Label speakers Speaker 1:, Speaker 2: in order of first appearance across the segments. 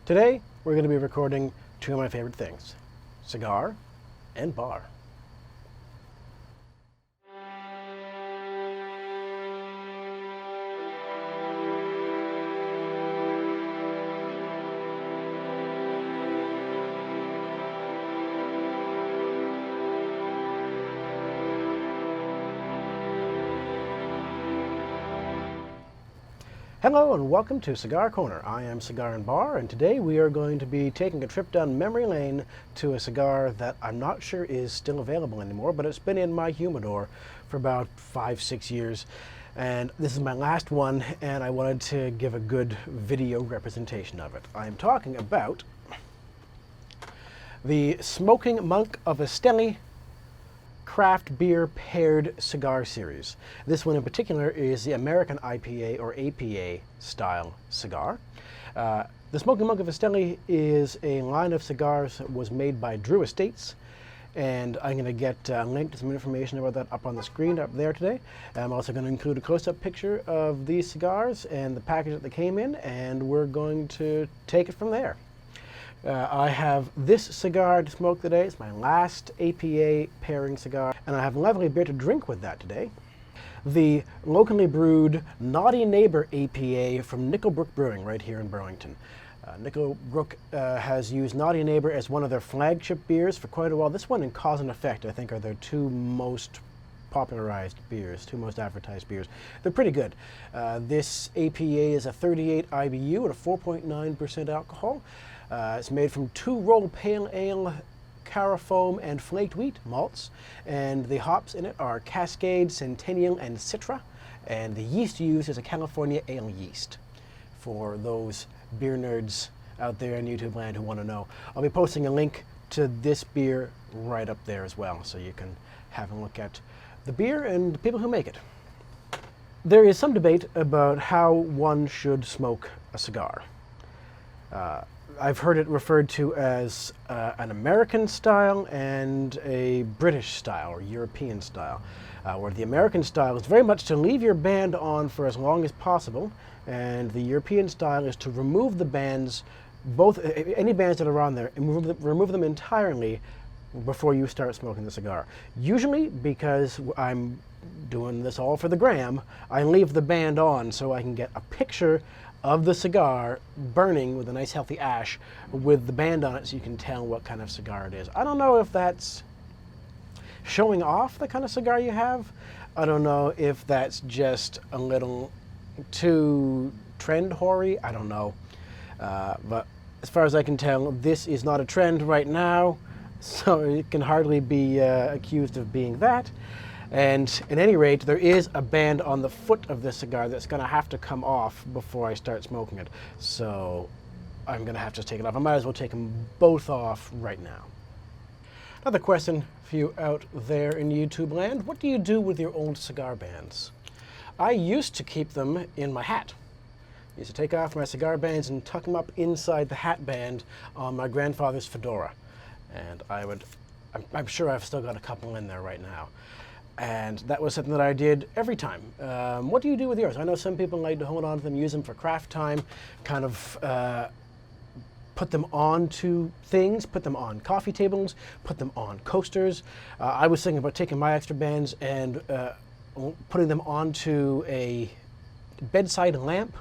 Speaker 1: Today, we're going to be recording two of my favorite things, cigar and bar. Hello and welcome to Cigar Corner. I am Cigar and Bar, and today we are going to be taking a trip down memory lane to a cigar that I'm not sure is still available anymore, but it's been in my humidor for about 5-6 years. And this is my last one, and I wanted to give a good video representation of it. I'm talking about the Smoking Monk of Estelli craft beer paired cigar series. This one in particular is the American IPA or APA style cigar. The Smoking Monk of Estelli is a line of cigars that was made by Drew Estates, and I'm going to get a link to some information about that up on the screen up there today. I'm also going to include a close-up picture of these cigars and the package that they came in, and we're going to take it from there. I have this cigar to smoke today. It's my last APA pairing cigar, and I have a lovely beer to drink with that today. The locally brewed Naughty Neighbour APA from Nickel Brook Brewing right here in Burlington. Nickel Brook has used Naughty Neighbour as one of their flagship beers for quite a while. This one and Cause and Effect, I think, are their two most popularized beers, two most advertised beers. They're pretty good. This APA is a 38 IBU at a 4.9% alcohol. It's made from 2-roll pale ale, carafoam, and flaked wheat malts, and the hops in it are Cascade, Centennial, and Citra, and the yeast used is a California ale yeast. For those beer nerds out there in YouTube land who want to know, I'll be posting a link to this beer right up there as well, so you can have a look at the beer and the people who make it. There is some debate about how one should smoke a cigar. I've heard it referred to as an American style and a British style or European style, where the American style is very much to leave your band on for as long as possible, and the European style is to remove the bands, any bands that are on there, and remove them entirely before you start smoking the cigar. Usually, because I'm doing this all for the gram, I leave the band on so I can get a picture of the cigar burning with a nice healthy ash with the band on it so you can tell what kind of cigar it is. I don't know if that's showing off the kind of cigar you have. I don't know if that's just a little too trend hoary. I don't know. But as far as I can tell, this is not a trend right now, so it can hardly be accused of being that. And at any rate, there is a band on the foot of this cigar that's going to have to come off before I start smoking it. So I'm going to have to take it off. I might as well take them both off right now. Another question for you out there in YouTube land. What do you do with your old cigar bands? I used to keep them in my hat. I used to take off my cigar bands and tuck them up inside the hat band on my grandfather's fedora. And I'm sure I've still got a couple in there right now. And that was something that I did every time. What do you do with yours? I know some people like to hold on to them, use them for craft time, kind of put them onto things, put them on coffee tables, put them on coasters. I was thinking about taking my extra bands and putting them onto a bedside lamp.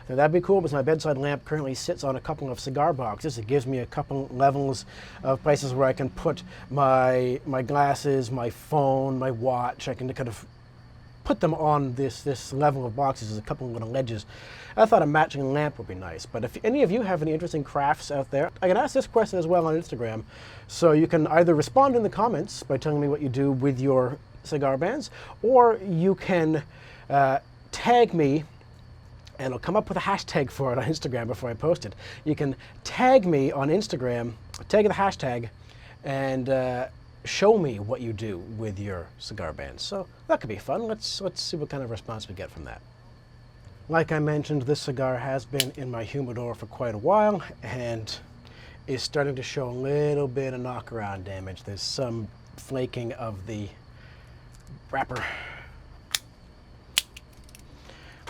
Speaker 1: Now, that'd be cool because my bedside lamp currently sits on a couple of cigar boxes. It gives me a couple levels of places where I can put my glasses, my phone, my watch. I can kind of put them on this level of boxes. There's a couple of little ledges. I thought a matching lamp would be nice. But if any of you have any interesting crafts out there, I can ask this question as well on Instagram. So you can either respond in the comments by telling me what you do with your cigar bands, or you can tag me, and I'll come up with a hashtag for it on Instagram before I post it. You can tag me on Instagram, tag the hashtag, and show me what you do with your cigar bands. So that could be fun. Let's see what kind of response we get from that. Like I mentioned, this cigar has been in my humidor for quite a while and is starting to show a little bit of knockaround damage. There's some flaking of the wrapper.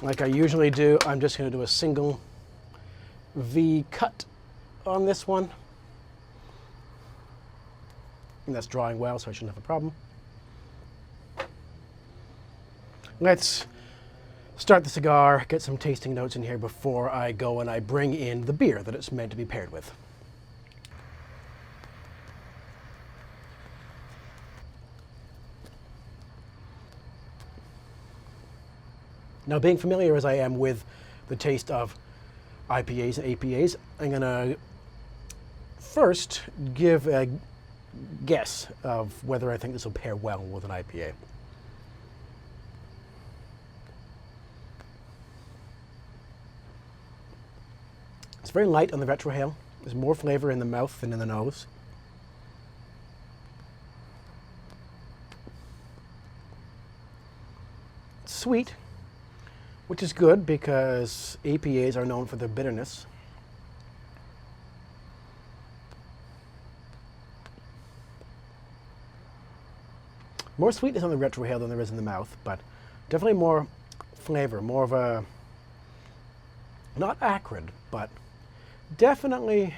Speaker 1: Like I usually do, I'm just going to do a single V cut on this one. And that's drawing well, so I shouldn't have a problem. Let's start the cigar, get some tasting notes in here before I go and I bring in the beer that it's meant to be paired with. Now, being familiar as I am with the taste of IPAs and APAs, I'm going to first give a guess of whether I think this will pair well with an IPA. It's very light on the retrohale. There's more flavor in the mouth than in the nose. It's sweet, which is good because APAs are known for their bitterness. More sweetness on the retrohale than there is in the mouth, but definitely more flavor, more of a, not acrid, but definitely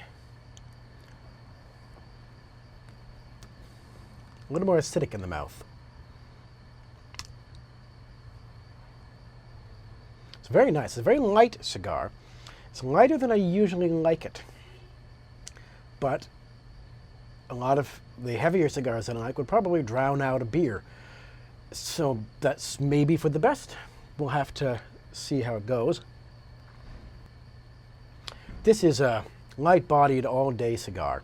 Speaker 1: a little more acidic in the mouth. It's very nice. It's a very light cigar. It's lighter than I usually like it. But a lot of the heavier cigars that I like would probably drown out a beer. So that's maybe for the best. We'll have to see how it goes. This is a light-bodied, all-day cigar.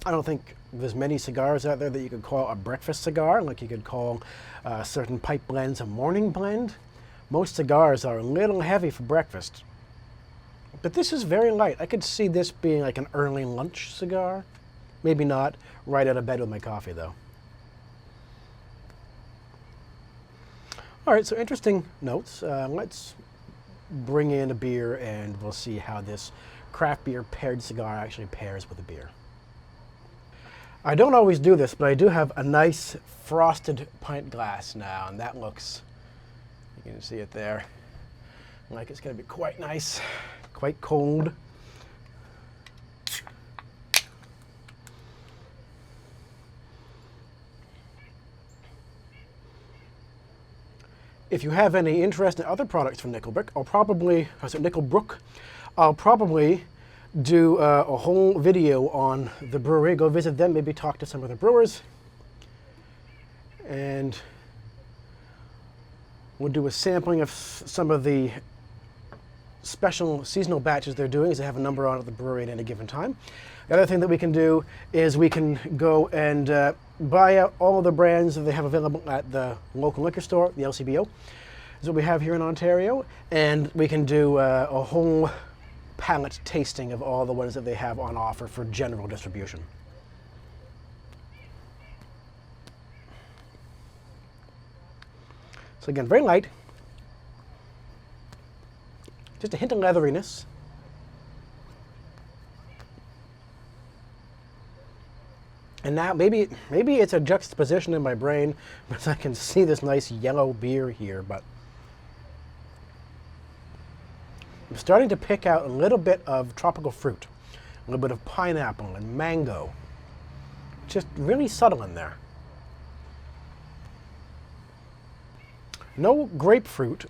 Speaker 1: I don't think there's many cigars out there that you could call a breakfast cigar, like you could call certain pipe blends a morning blend. Most cigars are a little heavy for breakfast. But this is very light. I could see this being like an early lunch cigar. Maybe not right out of bed with my coffee, though. All right, so interesting notes. Let's bring in a beer and we'll see how this craft beer paired cigar actually pairs with a beer. I don't always do this, but I do have a nice frosted pint glass now, and that looks, you can see it there, like it's going to be quite nice, quite cold. If you have any interest in other products from Nickel Brook, Nickel Brook, I'll probably do a whole video on the brewery. Go visit them, maybe talk to some of the brewers. And we'll do a sampling of some of the special seasonal batches they're doing, as they have a number on at the brewery at any given time. The other thing that we can do is we can go and buy out all of the brands that they have available at the local liquor store, the LCBO. Is what we have here in Ontario. And we can do a whole palate tasting of all the ones that they have on offer for general distribution. So again, very light. Just a hint of leatheriness. And now maybe it's a juxtaposition in my brain, because I can see this nice yellow beer here, but I'm starting to pick out a little bit of tropical fruit, a little bit of pineapple and mango. Just really subtle in there. No grapefruit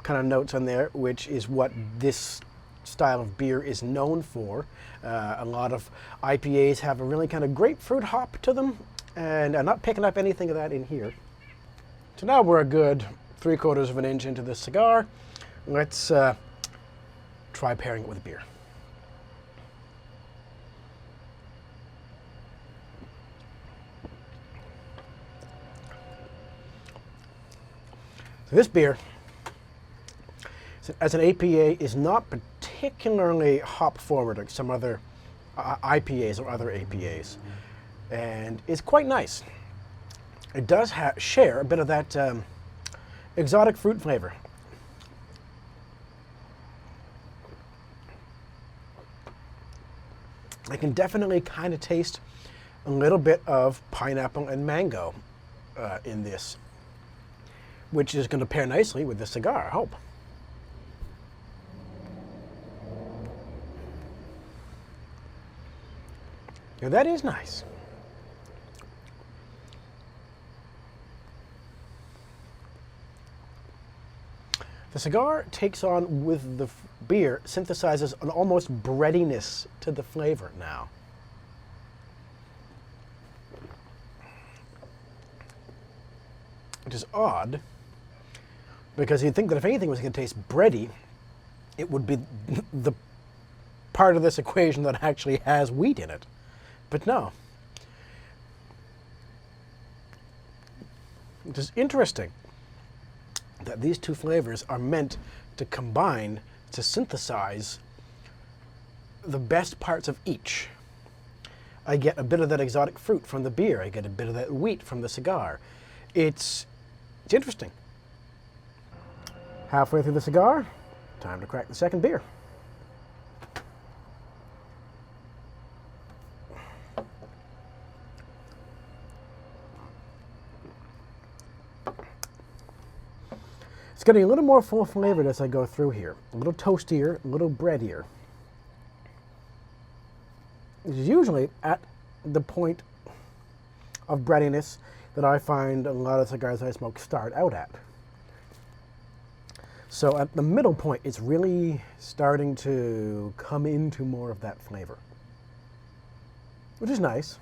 Speaker 1: kind of notes on there, which is what this style of beer is known for. A lot of IPAs have a really kind of grapefruit hop to them, and I'm not picking up anything of that in here. So now we're a good 3/4 of an inch into this cigar. Let's try pairing it with a beer. So this beer, as an APA, is not particularly hop forward like some other IPAs or other APAs, and it's quite nice. It does share a bit of that exotic fruit flavor. I can definitely kind of taste a little bit of pineapple and mango in this, which is going to pair nicely with the cigar, I hope. Yeah, that is nice. The cigar takes on, with the beer, synthesizes an almost breadiness to the flavor now. Which is odd, because you'd think that if anything was going to taste bready, it would be the part of this equation that actually has wheat in it. But no. It is interesting that these two flavors are meant to combine to synthesize the best parts of each. I get a bit of that exotic fruit from the beer. I get a bit of that wheat from the cigar. It's interesting. Halfway through the cigar, time to crack the second beer. It's getting a little more full flavored as I go through here. A little toastier, a little breadier. It's usually at the point of breadiness that I find a lot of cigars I smoke start out at. So at the middle point, it's really starting to come into more of that flavor, which is nice.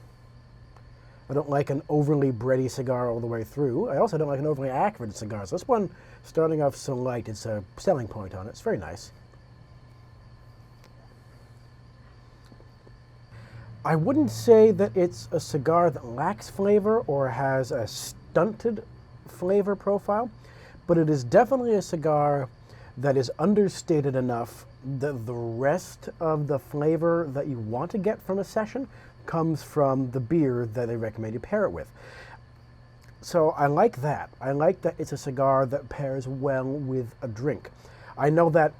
Speaker 1: I don't like an overly bready cigar all the way through. I also don't like an overly acrid cigar. So this one, starting off so light, it's a selling point on it. It's very nice. I wouldn't say that it's a cigar that lacks flavor or has a stunted flavor profile, but it is definitely a cigar that is understated enough that the rest of the flavor that you want to get from a session comes from the beer that they recommend you pair it with. So I like that. I like that it's a cigar that pairs well with a drink. I know that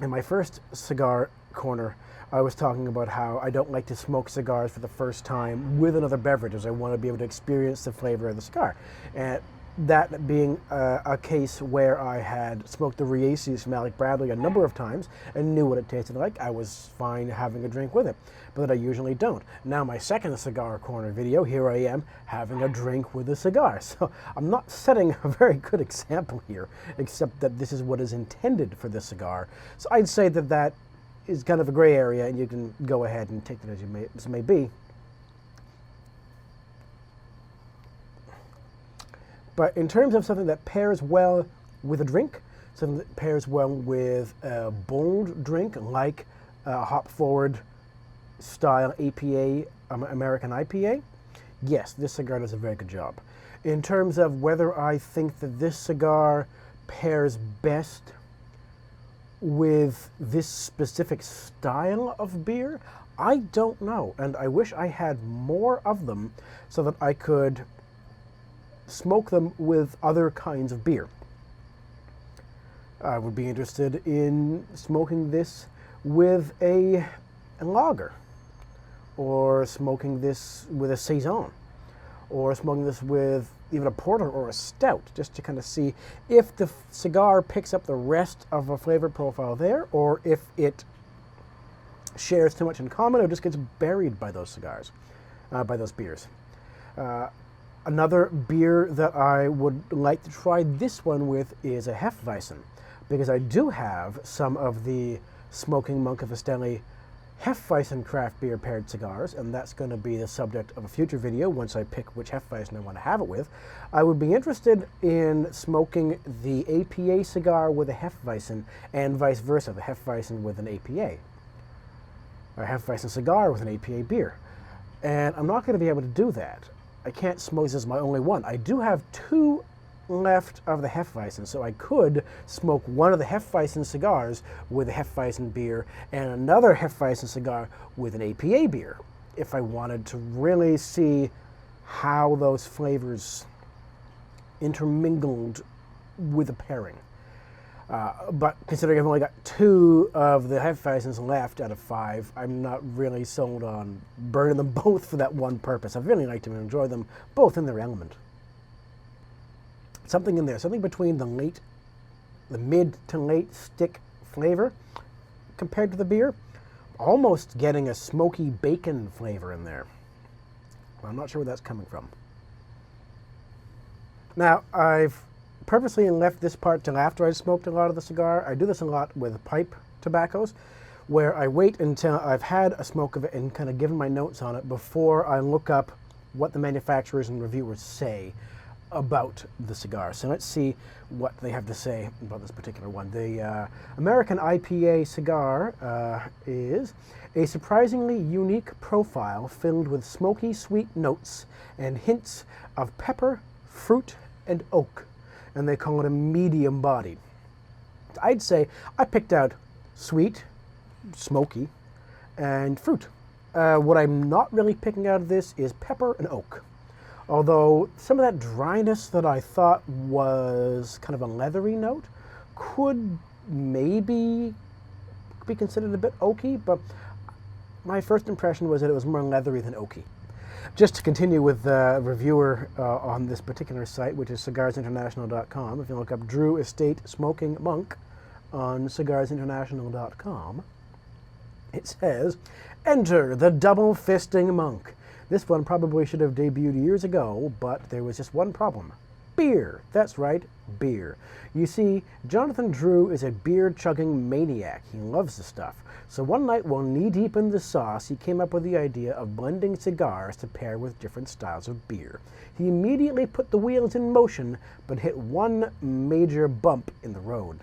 Speaker 1: in my first Cigar Corner, I was talking about how I don't like to smoke cigars for the first time with another beverage, as I want to be able to experience the flavor of the cigar. And that being a case where I had smoked the Riesies from Alec Bradley a number of times and knew what it tasted like, I was fine having a drink with it, but I usually don't. Now my second Cigar Corner video, here I am having a drink with a cigar. So I'm not setting a very good example here, except that this is what is intended for this cigar. So I'd say that that is kind of a gray area, and you can go ahead and take it as it may be. But in terms of something that pairs well with a drink, something that pairs well with a bold drink like a hop-forward style APA, American IPA, yes, this cigar does a very good job. In terms of whether I think that this cigar pairs best with this specific style of beer, I don't know. And I wish I had more of them so that I could smoke them with other kinds of beer. I would be interested in smoking this with a lager, or smoking this with a saison, or smoking this with even a porter or a stout, just to kind of see if the cigar picks up the rest of a flavor profile there, or if it shares too much in common or just gets buried by those cigars, by those beers. Another beer that I would like to try this one with is a Hefeweizen, because I do have some of the Smoking Monk of Estelli Hefeweizen craft beer paired cigars, and that's going to be the subject of a future video once I pick which Hefeweizen I want to have it with. I would be interested in smoking the APA cigar with a Hefeweizen, and vice versa, the Hefeweizen with an APA. Or a Hefeweizen cigar with an APA beer. And I'm not going to be able to do that. I can't smoke this as my only one. I do have two left of the Hefeweizen, so I could smoke one of the Hefeweizen cigars with a Hefeweizen beer and another Hefeweizen cigar with an APA beer, if I wanted to really see how those flavors intermingled with the pairing. But considering I've only got two of the Hefeweizens left out of 5, I'm not really sold on burning them both for that one purpose. I really like to enjoy them both in their element. Something in there, something between the mid to late stick flavor compared to the beer. almost getting a smoky bacon flavor in there. I'm not sure where that's coming from. Now, I've purposely left this part till after I've smoked a lot of the cigar. I do this a lot with pipe tobaccos, where I wait until I've had a smoke of it and kind of given my notes on it before I look up what the manufacturers and reviewers say about the cigar. So let's see what they have to say about this particular one. The American IPA cigar is a surprisingly unique profile filled with smoky sweet notes and hints of pepper, fruit, and oak. And they call it a medium body. I'd say I picked out sweet, smoky, and fruit. What I'm not really picking out of this is pepper and oak. Although some of that dryness that I thought was kind of a leathery note could maybe be considered a bit oaky, but my first impression was that it was more leathery than oaky. Just to continue with the reviewer on this particular site, which is cigarsinternational.com, if you look up Drew Estate Smoking Monk on cigarsinternational.com, it says, "Enter the double-fisting monk." This one probably should have debuted years ago, but there was just one problem. Beer. That's right, beer. You see, Jonathan Drew is a beer-chugging maniac. He loves the stuff. So one night, while knee-deep in the sauce, he came up with the idea of blending cigars to pair with different styles of beer. He immediately put the wheels in motion, but hit one major bump in the road.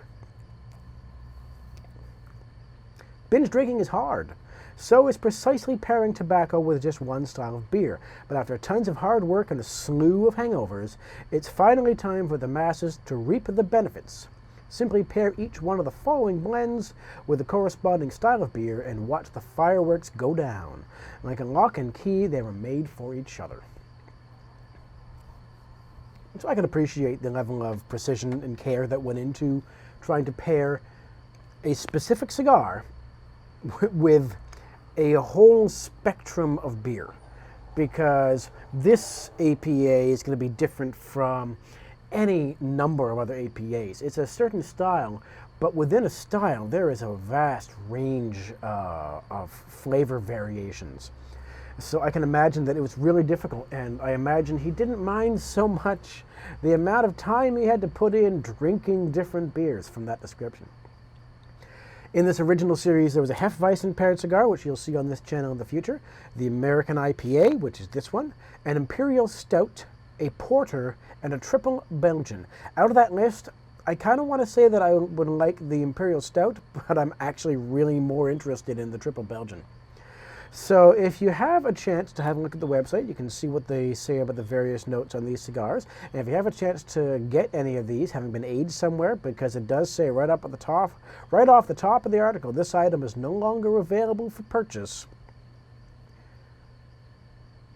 Speaker 1: Binge drinking is hard. So is precisely pairing tobacco with just one style of beer. But after tons of hard work and a slew of hangovers, it's finally time for the masses to reap the benefits. Simply pair each one of the following blends with the corresponding style of beer and watch the fireworks go down. Like a lock and key, they were made for each other. So I can appreciate the level of precision and care that went into trying to pair a specific cigar with a whole spectrum of beer, because this APA is going to be different from any number of other APAs. It's a certain style, but within a style there is a vast range of flavor variations. So I can imagine that it was really difficult, and I imagine he didn't mind so much the amount of time he had to put in drinking different beers from that description. In this original series, there was a Hefeweizen paired cigar, which you'll see on this channel in the future, the American IPA, which is this one, an Imperial Stout, a Porter, and a Triple Belgian. Out of that list, I kind of want to say that I would like the Imperial Stout, but I'm actually really more interested in the Triple Belgian. So if you have a chance to have a look at the website, you can see what they say about the various notes on these cigars. And if you have a chance to get any of these, having been aged somewhere, because it does say right up at the top, right off the top of the article, this item is no longer available for purchase.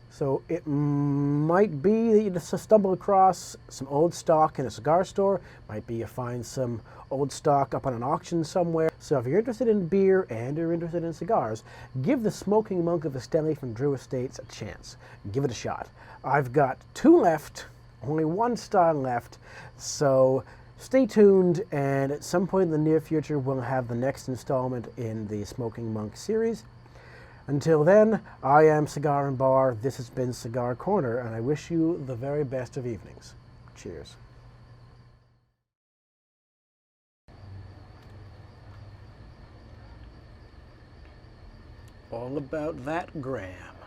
Speaker 1: So it might be that you just stumble across some old stock in a cigar store. Might be you find some old stock up on an auction somewhere. So if you're interested in beer and you're interested in cigars, give the Smoking Monk of Estelli from Drew Estates a chance. Give it a shot. I've got 2 left, only 1 style left, so stay tuned, and at some point in the near future we'll have the next installment in the Smoking Monk series. Until then, I am Cigar and Bar. This has been Cigar Corner, and I wish you the very best of evenings. Cheers. All about that gram.